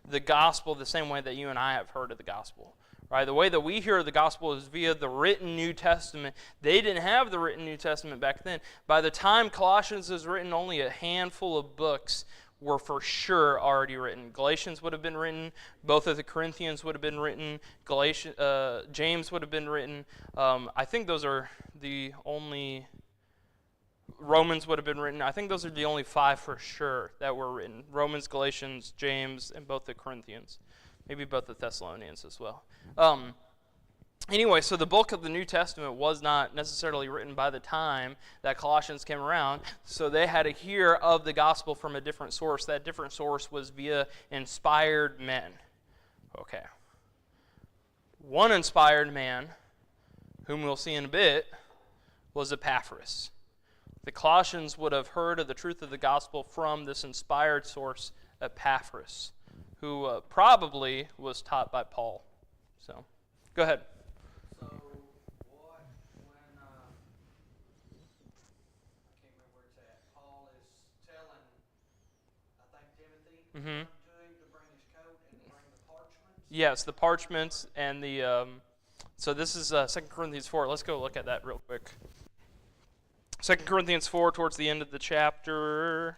the gospel the same way that you and I have heard of the gospel. Right? The way that we hear the gospel is via the written New Testament. They didn't have the written New Testament back then. By the time Colossians is written, only a handful of books were for sure already written. Galatians would have been written. Both of the Corinthians would have been written. James would have been written. I think those are the only... Romans would have been written. I think those are the only 5 for sure that were written. Romans, Galatians, James, and both the Corinthians. Maybe both the Thessalonians as well. Anyway, so the bulk of the New Testament was not necessarily written by the time that Colossians came around, so they had to hear of the gospel from a different source. That different source was via inspired men. Okay. One inspired man, whom we'll see in a bit, was Epaphras. The Colossians would have heard of the truth of the gospel from this inspired source, Epaphras, who probably was taught by Paul. So, go ahead. So, when, I can't remember where it's at, Paul is telling, I think, Timothy, to him to bring his coat and bring the parchments? Yes, the parchments and the, so this is 2 Corinthians 4. Let's go look at that real quick. 2 Corinthians 4, towards the end of the chapter.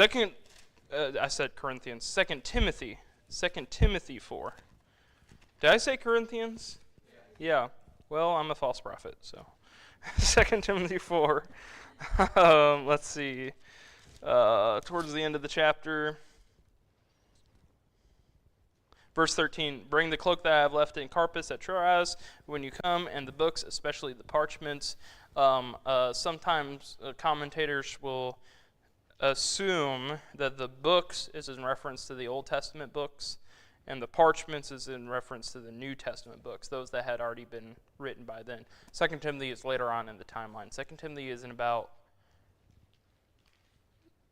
I said Corinthians. 2 Timothy. 2 Timothy 4. Did I say Corinthians? Yeah. Well, I'm a false prophet, so. 2 Timothy 4. Let's see. Towards the end of the chapter. Verse 13, bring the cloak that I have left in Carpus at Troas when you come, and the books, especially the parchments. Sometimes commentators will assume that the books is in reference to the Old Testament books, and the parchments is in reference to the New Testament books, those that had already been written by then. 2 Timothy is later on in the timeline. 2 Timothy is in about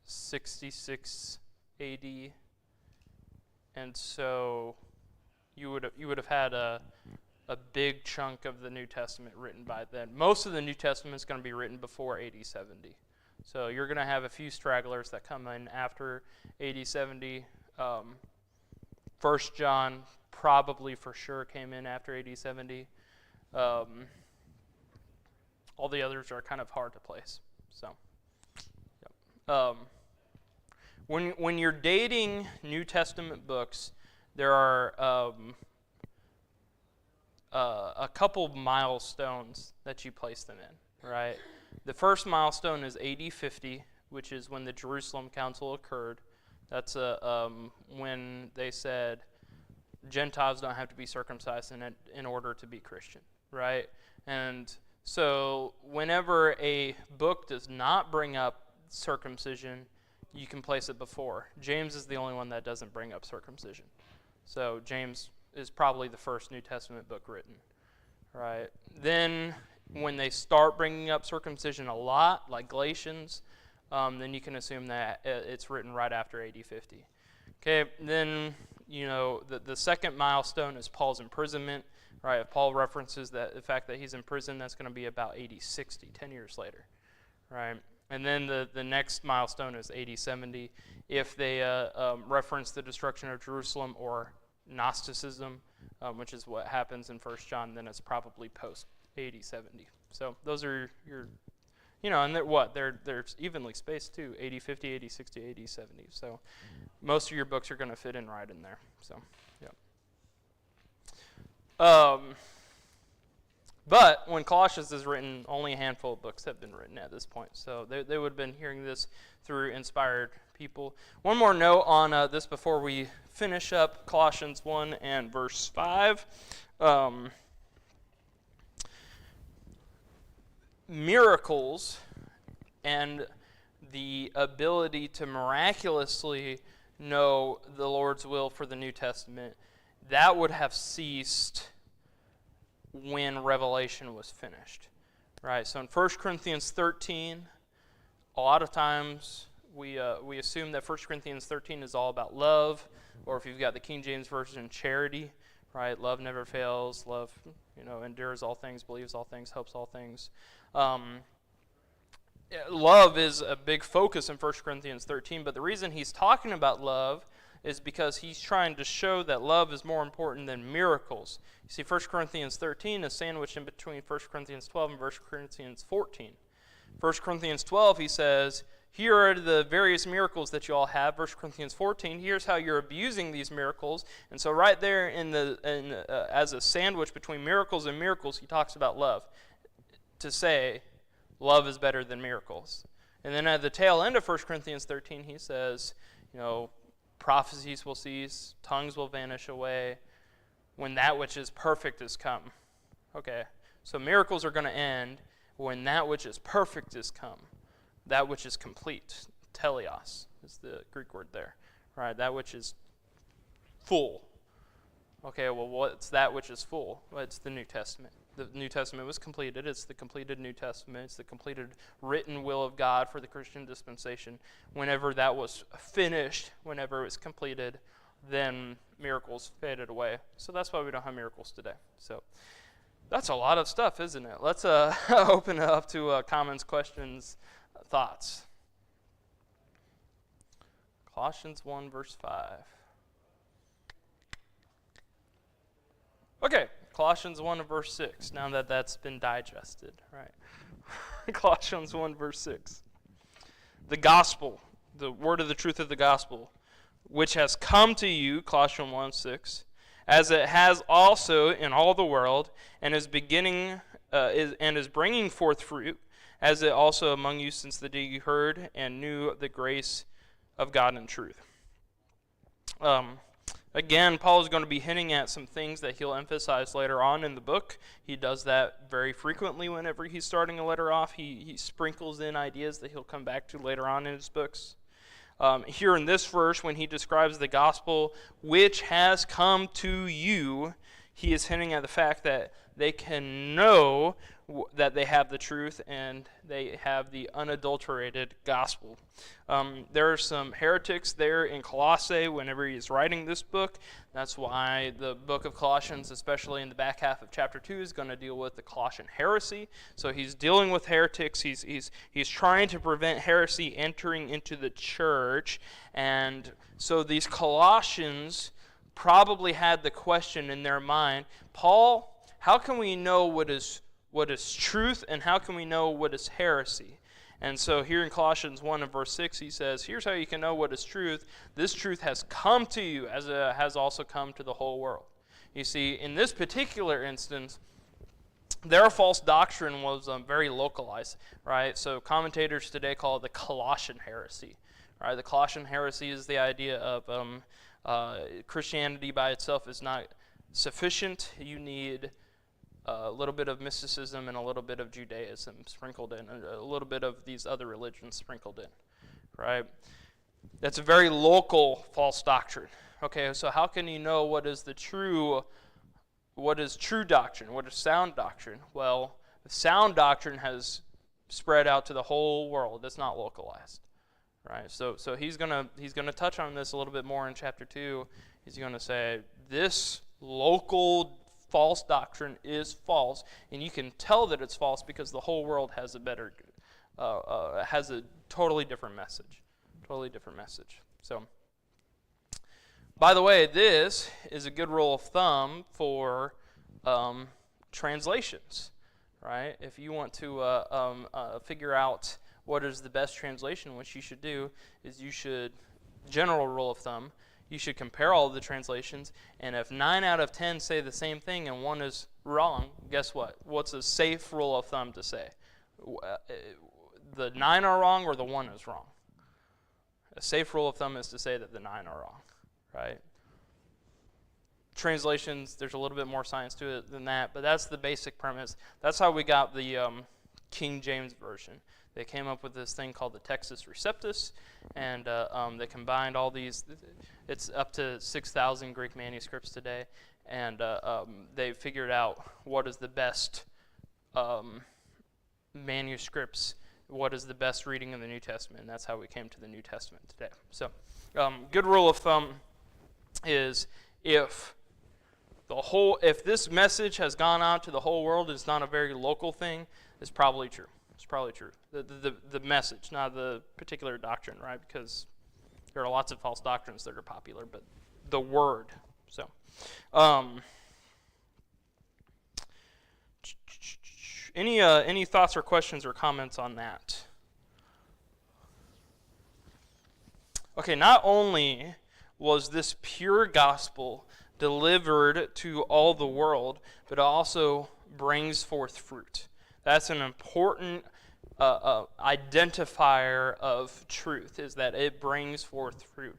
66 AD. And so you would have had a big chunk of the New Testament written by then. Most of the New Testament is going to be written before AD 70. So you're going to have a few stragglers that come in after AD 70. 1 John probably for sure came in after AD 70. All the others are kind of hard to place. So, yep. When you're dating New Testament books, there are a couple milestones that you place them in, right? The first milestone is AD 50, which is when the Jerusalem Council occurred. That's when they said Gentiles don't have to be circumcised in order to be Christian, right? And so whenever a book does not bring up circumcision, you can place it before. James is the only one that doesn't bring up circumcision. So James is probably the first New Testament book written, right? Then when they start bringing up circumcision a lot, like Galatians, then you can assume that it's written right after AD 50. Okay, then, the second milestone is Paul's imprisonment, right? If Paul references the fact that he's in prison, that's going to be about AD 60, 10 years later, right? And then the next milestone is AD 70. If they reference the destruction of Jerusalem or Gnosticism, which is what happens in 1 John, then it's probably post AD 70. So those are your, and they're evenly spaced too, AD 50, AD 60, AD 70. So most of your books are going to fit in right in there. So, yeah. But when Colossians is written, only a handful of books have been written at this point. So they would have been hearing this through inspired people. One more note on this before we finish up Colossians 1 and verse 5. Miracles and the ability to miraculously know the Lord's will for the New Testament, that would have ceased when Revelation was finished, right? So in 1 Corinthians 13, a lot of times we assume that 1 Corinthians 13 is all about love, or if you've got the King James Version, charity, right? Love never fails. Love, endures all things, believes all things, hopes all things. love is a big focus in 1 Corinthians 13, but the reason he's talking about love is because he's trying to show that love is more important than miracles. You see, 1 Corinthians 13 is sandwiched in between 1 Corinthians 12 and 1 Corinthians 14. 1 Corinthians 12, he says, here are the various miracles that you all have. 1 Corinthians 14, here's how you're abusing these miracles. And so right there as a sandwich between miracles and miracles, he talks about love. To say, love is better than miracles. And then at the tail end of 1 Corinthians 13, he says, prophecies will cease, tongues will vanish away, when that which is perfect is come. Okay, so miracles are going to end when that which is perfect is come. That which is complete. Teleos is the Greek word there. Right, that which is full. Okay, well, what's that which is full? Well, it's the New Testament. The New Testament was completed. It's the completed New Testament. It's the completed written will of God for the Christian dispensation. Whenever that was finished, whenever it was completed, then miracles faded away. So that's why we don't have miracles today. So that's a lot of stuff, isn't it? Let's open it up to comments, questions, thoughts. Colossians 1, verse 5. Okay, Colossians 1 and verse 6, now that that's been digested, right? Colossians 1, verse 6. The gospel, the word of the truth of the gospel, which has come to you, Colossians 1, 6, as it has also in all the world, and is bringing forth fruit, as it also among you since the day you heard and knew the grace of God in truth. Again, Paul is going to be hinting at some things that he'll emphasize later on in the book. He does that very frequently whenever he's starting a letter off. He sprinkles in ideas that he'll come back to later on in his books. Here in this verse, when he describes the gospel which has come to you, he is hinting at the fact that they can know that they have the truth and they have the unadulterated gospel. There are some heretics there in Colossae whenever he's writing this book. That's why the book of Colossians, especially in the back half of chapter 2, is going to deal with the Colossian heresy. So he's dealing with heretics. He's trying to prevent heresy entering into the church. And so these Colossians probably had the question in their mind, Paul, how can we know what is truth and how can we know what is heresy? And so here in Colossians 1 and verse 6, he says, here's how you can know what is truth. This truth has come to you as it has also come to the whole world. You see, in this particular instance, their false doctrine was very localized, right? So commentators today call it the Colossian heresy, right? The Colossian heresy is the idea of Christianity by itself is not sufficient. You need a little bit of mysticism and a little bit of Judaism sprinkled in, and a little bit of these other religions sprinkled in, right? That's a very local false doctrine. Okay, so how can you know what is true doctrine? What is sound doctrine? Well, sound doctrine has spread out to the whole world. It's not localized, right? So he's gonna touch on this a little bit more in chapter 2. He's going to say this local false doctrine is false, and you can tell that it's false because the whole world has has a totally different message. So, by the way, this is a good rule of thumb for translations, right? If you want to figure out what is the best translation, what you should do is general rule of thumb, you should compare all of the translations, and if 9 out of 10 say the same thing and one is wrong, guess what? What's a safe rule of thumb to say? The 9 are wrong or the 1 is wrong? A safe rule of thumb is to say that the 9 are wrong, right? Translations, there's a little bit more science to it than that, but that's the basic premise. That's how we got the King James Version. They came up with this thing called the Textus Receptus, and they combined all these. It's up to 6,000 Greek manuscripts today, and they figured out what is the best manuscripts, what is the best reading of the New Testament, and that's how we came to the New Testament today. So, good rule of thumb is if this message has gone out to the whole world, it's not a very local thing, it's probably true. It's probably true. The message, not the particular doctrine, right? Because there are lots of false doctrines that are popular, but the word. So, any thoughts or questions or comments on that? Okay, not only was this pure gospel delivered to all the world, but it also brings forth fruit. That's an important identifier of truth, is that it brings forth fruit.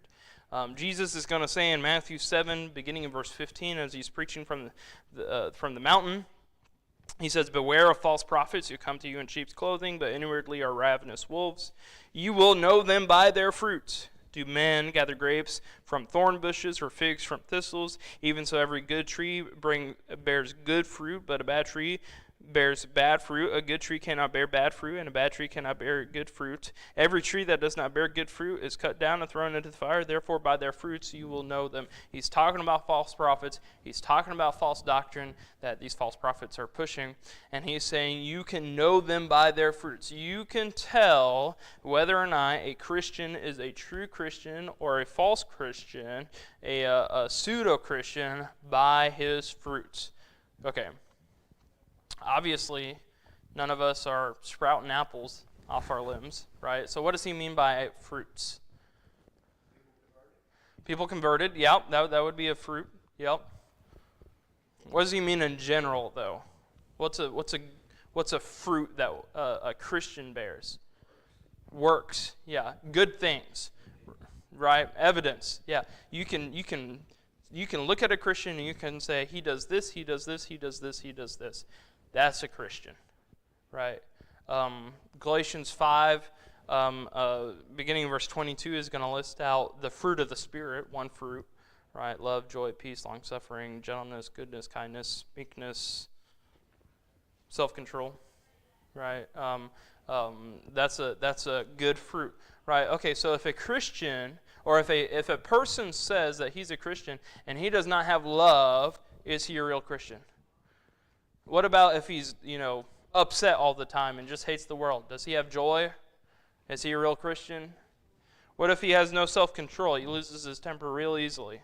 Jesus is going to say in Matthew 7, beginning in verse 15, as he's preaching from the mountain, he says, "Beware of false prophets who come to you in sheep's clothing, but inwardly are ravenous wolves. You will know them by their fruits. Do men gather grapes from thorn bushes or figs from thistles? Even so every good tree bears good fruit, but a bad tree bears bad fruit. A good tree cannot bear bad fruit, and a bad tree cannot bear good fruit. Every tree that does not bear good fruit is cut down and thrown into the fire. Therefore by their fruits you will know them." He's talking about false prophets. He's talking about false doctrine that these false prophets are pushing. And he's saying you can know them by their fruits. You can tell whether or not a Christian is a true Christian or a false Christian, a pseudo-Christian, by his fruits. Okay. Obviously, none of us are sprouting apples off our limbs, right? So what does he mean by fruits? People converted, yep, that would be a fruit, yep. What does he mean in general, though? What's a fruit that a Christian bears? Works, yeah. Good things, right? Evidence, yeah. You can look at a Christian and you can say, he does this, he does this, he does this, he does this. That's a Christian, right? Galatians 5, beginning in verse 22, is going to list out the fruit of the Spirit, one fruit, right? Love, joy, peace, long-suffering, gentleness, goodness, kindness, meekness, self-control, right? That's a good fruit, right? Okay, so if a Christian, or if a person says that he's a Christian and he does not have love, is he a real Christian? What about if he's, upset all the time and just hates the world? Does he have joy? Is he a real Christian? What if he has no self-control? He loses his temper real easily,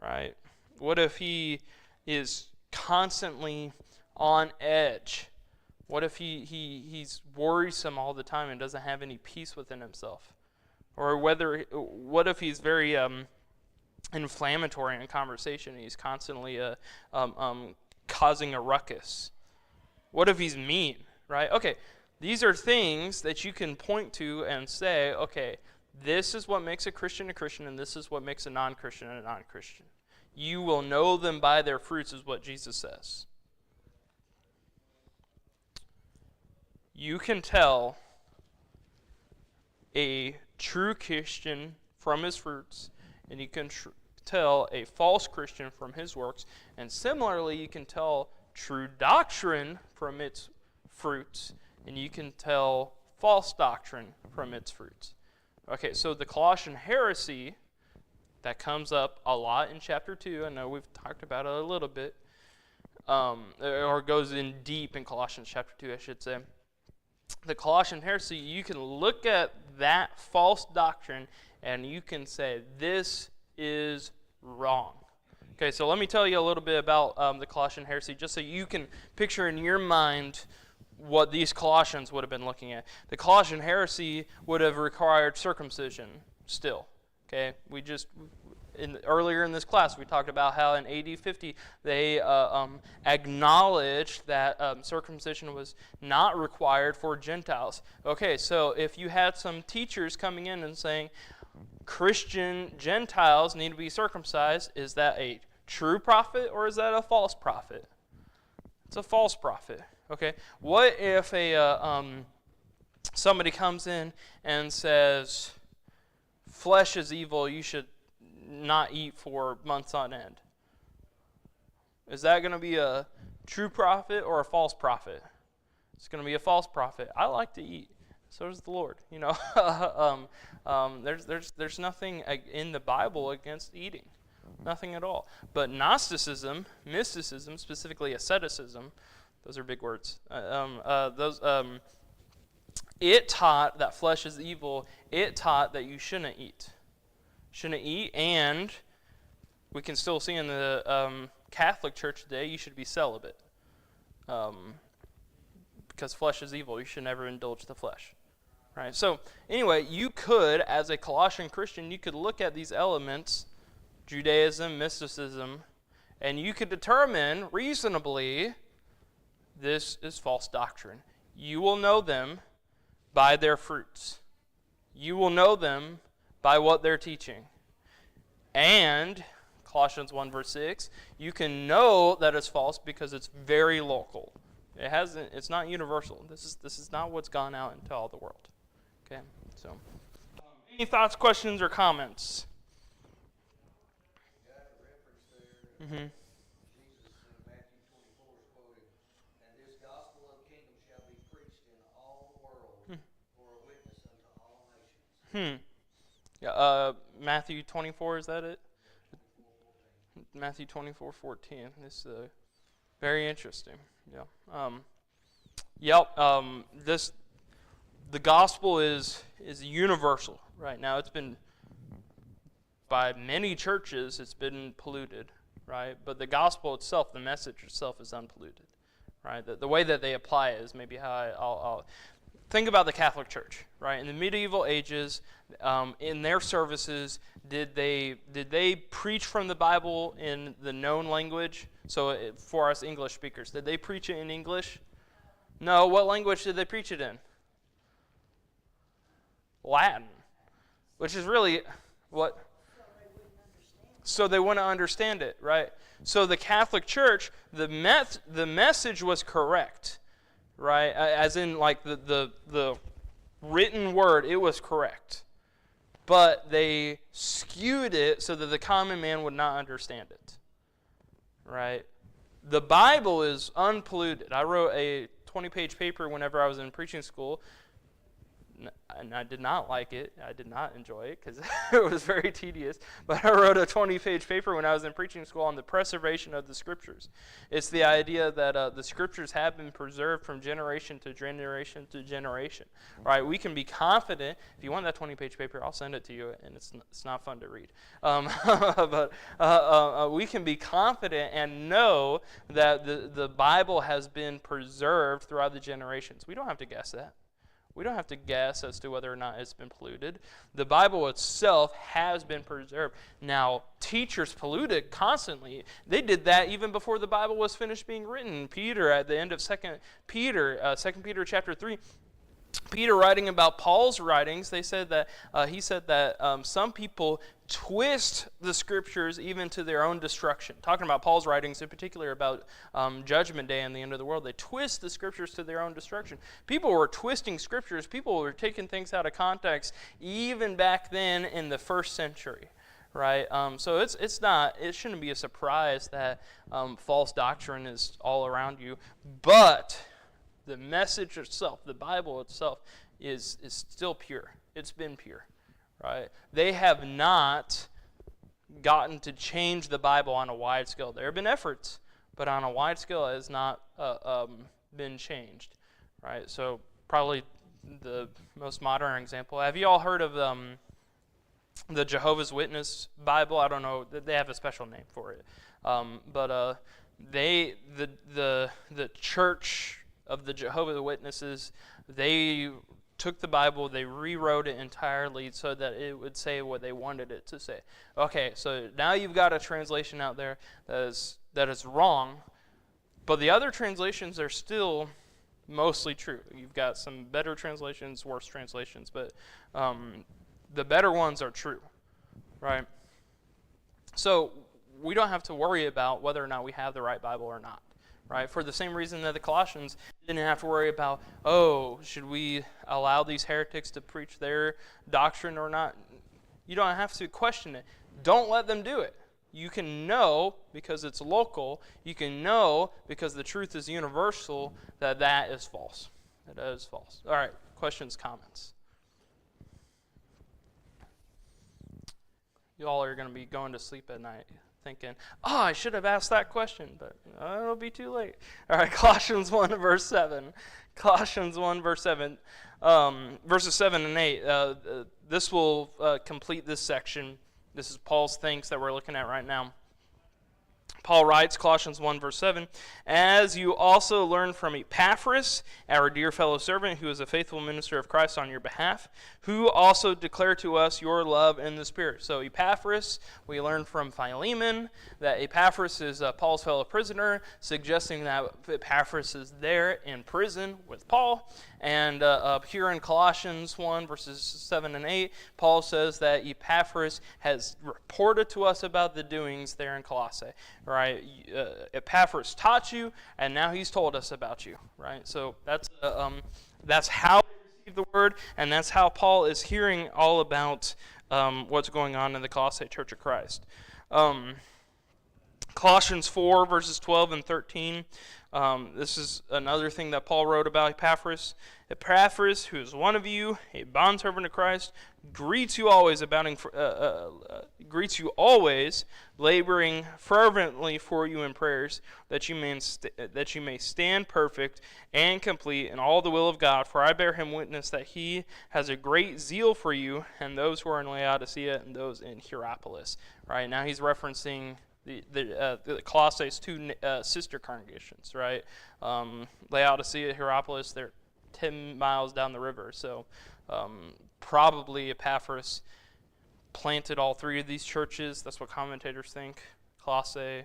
right? What if he is constantly on edge? What if he's worrisome all the time and doesn't have any peace within himself? Or what if he's very inflammatory in conversation and he's constantly causing a ruckus? What if he's mean, right? Okay, these are things that you can point to and say, okay, this is what makes a Christian, and this is what makes a non-Christian a non-Christian. You will know them by their fruits, is what Jesus says. You can tell a true Christian from his fruits, and you can tell a false Christian from his works, and similarly you can tell true doctrine from its fruits, and you can tell false doctrine from its fruits. Okay, so the Colossian heresy that comes up a lot in chapter 2, I know we've talked about it a little bit, or goes in deep in Colossians chapter 2, I should say. The Colossian heresy, you can look at that false doctrine and you can say, this is wrong. Okay, so let me tell you a little bit about the Colossian heresy, just so you can picture in your mind what these Colossians would have been looking at. The Colossian heresy would have required circumcision still. Okay, earlier in this class we talked about how in AD 50 they acknowledged that circumcision was not required for Gentiles. Okay, so if you had some teachers coming in and saying Christian Gentiles need to be circumcised, is that a true prophet or is that a false prophet? It's a false prophet. Okay, what if somebody comes in and says flesh is evil, you should not eat for months on end? Is that going to be a true prophet or a false prophet? It's going to be a false prophet. I like to eat. So does the Lord. There's nothing in the Bible against eating. Nothing at all. But Gnosticism, mysticism, specifically asceticism, Those are big words. It taught that flesh is evil. It taught that you shouldn't eat. Shouldn't eat, and we can still see in the Catholic Church today, you should be celibate. Because flesh is evil. You should never indulge the flesh. Right? So, anyway, you could, as a Colossian Christian, you could look at these elements, Judaism, mysticism, and you could determine reasonably this is false doctrine. You will know them by their fruits. You will know them by what they're teaching. And, Colossians 1 verse 6, you can know that it's false because it's very local. It's not universal. This is not what's gone out into all the world. Okay, so any thoughts, questions, or comments? You got a reference there. Mm-hmm. Jesus in Matthew 24 is quoted, and this gospel of the kingdom shall be preached in all the world for a witness unto all nations. Yeah, Matthew 24, is that it? Matthew 24:14. This is very interesting. Yeah. The gospel is universal. Right now, it's been by many churches. It's been polluted, right? But the gospel itself, the message itself, is unpolluted, right? The way that they apply it is maybe how I'll think about the Catholic Church, right? In the medieval ages, in their services, did they preach from the Bible in the known language? So for us English speakers, did they preach it in English? No. What language did they preach it in? Latin, which is really what? So they wouldn't understand it, right? So the Catholic Church, the message was correct, right? As in, like the written word, it was correct, but they skewed it so that the common man would not understand it, right? The Bible is unpolluted. I wrote a 20-page paper whenever I was in preaching school, and I did not like it. I did not enjoy it because it was very tedious. But I wrote a 20-page paper when I was in preaching school on the preservation of the Scriptures. It's the idea that the Scriptures have been preserved from generation to generation to generation. Right? We can be confident. If you want that 20-page paper, I'll send it to you, and it's not fun to read. But we can be confident and know that the Bible has been preserved throughout the generations. We don't have to guess that. We don't have to guess as to whether or not it's been polluted. The Bible itself has been preserved. Now, teachers pollute it constantly. They did that even before the Bible was finished being written. Peter, at the end of 2 Peter chapter 3, Peter writing about Paul's writings, he said that some people twist the Scriptures even to their own destruction. Talking about Paul's writings in particular about Judgment Day and the end of the world, they twist the Scriptures to their own destruction. People were twisting Scriptures. People were taking things out of context even back then in the first century. Right, so it shouldn't be a surprise that false doctrine is all around you, but the message itself, the Bible itself, is still pure. It's been pure, right? They have not gotten to change the Bible on a wide scale. There have been efforts, but on a wide scale it has not been changed, right? So probably the most modern example. Have you all heard of the Jehovah's Witness Bible? I don't know. They have a special name for it, but the church of the Jehovah's Witnesses, they took the Bible, they rewrote it entirely so that it would say what they wanted it to say. Okay, so now you've got a translation out there that is wrong, but the other translations are still mostly true. You've got some better translations, worse translations, but the better ones are true, right? So we don't have to worry about whether or not we have the right Bible or not. Right? For the same reason that the Colossians didn't have to worry about, should we allow these heretics to preach their doctrine or not? You don't have to question it. Don't let them do it. You can know, because it's local, you can know, because the truth is universal, that is false. That is false. All right, questions, comments? You all are going to be going to sleep at night thinking, oh, I should have asked that question, but it'll be too late. All right, Colossians 1, verse 7. Colossians 1, verse 7. Verses 7 and 8. This will complete this section. This is Paul's thanks that we're looking at right now. Paul writes, Colossians 1, verse 7, as you also learned from Epaphras, our dear fellow servant, who is a faithful minister of Christ on your behalf, who also declared to us your love in the Spirit. So Epaphras, we learned from Philemon that Epaphras is Paul's fellow prisoner, suggesting that Epaphras is there in prison with Paul. And here in Colossians 1, verses 7 and 8, Paul says that Epaphras has reported to us about the doings there in Colossae. Right? Epaphras taught you, and now he's told us about you. Right? So that's how we receive the word, and that's how Paul is hearing all about what's going on in the Colossae Church of Christ. Colossians 4, verses 12 and 13. This is another thing that Paul wrote about Epaphras. Epaphras, who is one of you, a bondservant of Christ, greets you always, laboring fervently for you in prayers, that you may stand perfect and complete in all the will of God. For I bear him witness that he has a great zeal for you, and those who are in Laodicea and those in Hierapolis. Right now, he's referencing the Colossae's two sister congregations, right? Laodicea, Hierapolis, they're 10 miles down the river. So probably Epaphras planted all three of these churches. That's what commentators think. Colossae,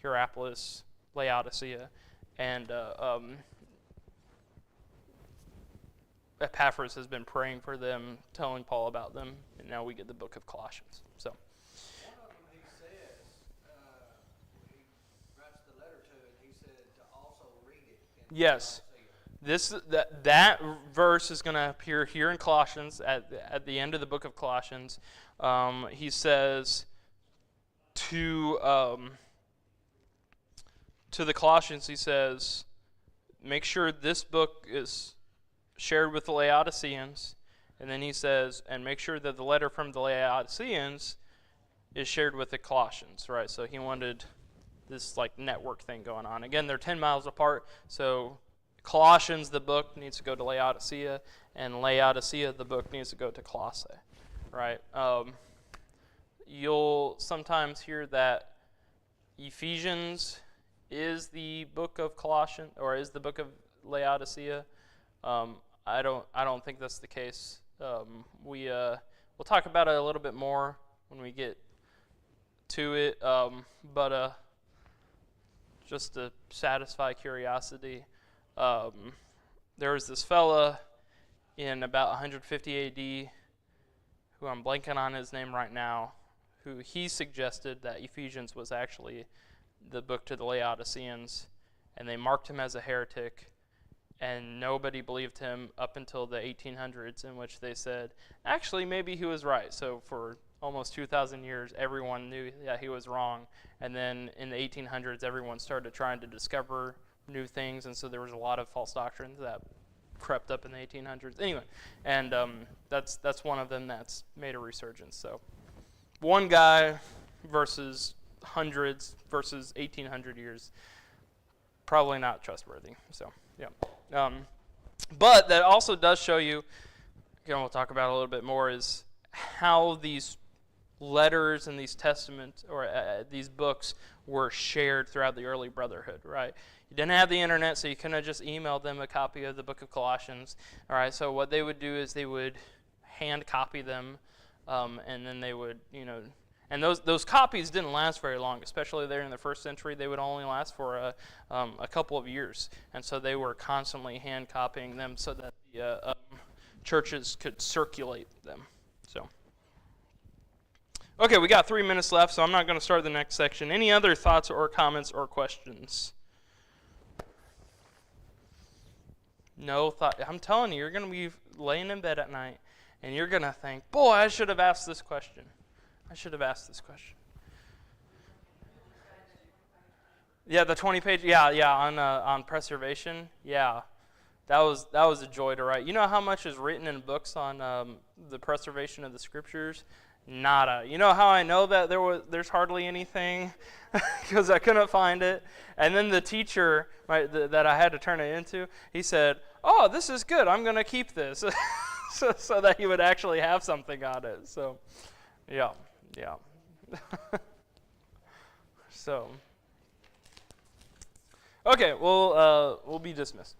Hierapolis, Laodicea. And Epaphras has been praying for them, telling Paul about them. And now we get the book of Colossians. So. Yes, that verse is going to appear here in Colossians at the end of the book of Colossians. He says to the Colossians, he says, make sure this book is shared with the Laodiceans, and then he says, and make sure that the letter from the Laodiceans is shared with the Colossians, right? So he wanted this like network thing going on. Again, they're 10 miles apart, so Colossians, the book, needs to go to Laodicea, and Laodicea, the book, needs to go to Colossae, right? You'll sometimes hear that Ephesians is the book of Colossians, or is the book of Laodicea. I don't think that's the case. We'll talk about it a little bit more when we get to it, but just to satisfy curiosity, there was this fella in about 150 AD, who I'm blanking on his name right now, who he suggested that Ephesians was actually the book to the Laodiceans, and they marked him as a heretic, and nobody believed him up until the 1800s, in which they said, actually, maybe he was right. So for almost 2,000 years, everyone knew that he was wrong. And then in the 1800s, everyone started trying to discover new things, and so there was a lot of false doctrines that crept up in the 1800s. Anyway, and that's one of them that's made a resurgence. So one guy versus hundreds versus 1,800 years, probably not trustworthy. So, yeah. But that also does show you, again, we'll talk about it a little bit more, is how these letters and these testaments or these books were shared throughout the early brotherhood, right? You didn't have the internet, so you couldn't have just emailed them a copy of the book of Colossians. All right, so what they would do is they would hand copy them, and then they would, and those copies didn't last very long, especially there in the first century. They would only last for a couple of years, and so they were constantly hand copying them so that the churches could circulate them. So. Okay, we got 3 minutes left, so I'm not going to start the next section. Any other thoughts or comments or questions? No thought. I'm telling you, you're going to be laying in bed at night, and you're going to think, boy, I should have asked this question. Yeah, the 20-page. Yeah, on preservation. Yeah, that was a joy to write. You know how much is written in books on the preservation of the scriptures? Nada. You know how I know that there's hardly anything? Because I couldn't find it. And then the teacher that I had to turn it into, he said, "Oh, this is good. I'm going to keep this." so that he would actually have something on it. So, yeah. So, okay, we'll be dismissed.